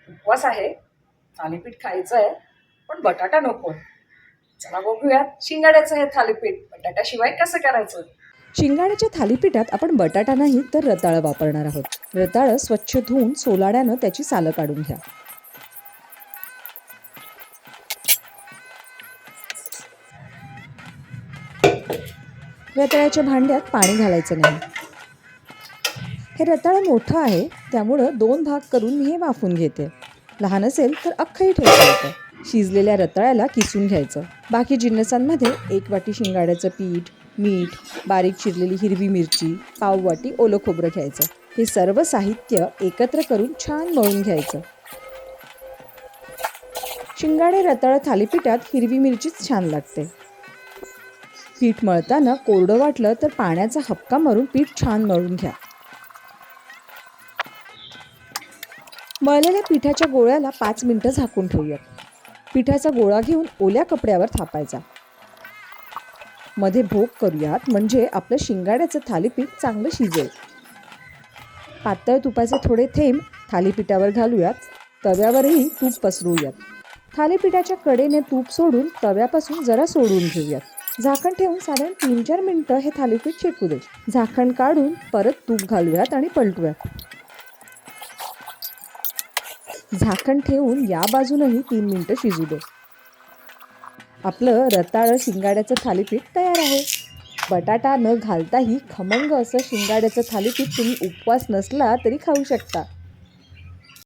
उपवास आहे, थालीपीठ खायचं आहे, पण बटाटा नको. चला बघूयात शिंगाड्याचं हे थालीपीठ बटाट्याशिवाय कसं करायचं. शिंगाड्याच्या थालीपीठात आपण बटाटा नाही तर रताळं वापरणार आहोत. रताळं स्वच्छ धुवून सोलाड्यानं त्याची सालं काढून घ्या. रताळ्याच्या भांड्यात पाणी घालायचं नाही. हे रताळं मोठं आहे त्यामुळं 2 भाग करून मी हे वाफून घेते. लहान असेल तर अख्खंही ठेवता येतं. शिजलेल्या रताळ्याला किसून घ्यायचं. बाकी जिन्नसांमध्ये 1 वाटी शिंगाड्याचं पीठ, मीठ, बारीक चिरलेली हिरवी मिरची, पाव वाटी ओलं खोबरं घ्यायचं. हे सर्व साहित्य एकत्र करून छान मळून घ्यायचं. शिंगाडे रताळं थालीपीठात हिरवी मिरचीच छान लागते. पीठ मळताना कोरडं वाटलं तर पाण्याचा हपका मारून पीठ छान मळून घ्या. मळलेल्या पिठाच्या गोळ्याला 5 मिनिटं झाकून ठेवूयात. पिठाचा गोळा घेऊन ओल्या कपड्यावर थापायचा. मध्ये भोक करूयात म्हणजे आपलं शिंगाड्याचं थालीपीठ चांगलं शिजेल. पातळ तुपाचे थोडे थेंब थालीपीठावर घालूयात. तव्यावरही तूप पसरूयात. थालीपीठाच्या कडेने तूप सोडून तव्यापासून जरा सोडून घेऊयात. झाकण ठेवून साधारण 3-4 मिनिटं हे थालीपीठ शेकू दे. झाकण काढून परत तूप घालूयात आणि पलटूयात. झाकण ठेवून या बाजूनही 3 मिनिटं शिजू दे. आपलं रताळं शिंगाड्याचं थालीपीठ तयार आहे. बटाटा न घालताही खमंग असं शिंगाड्याचं थालीपीठ तुम्ही उपवास नसला तरी खाऊ शकता.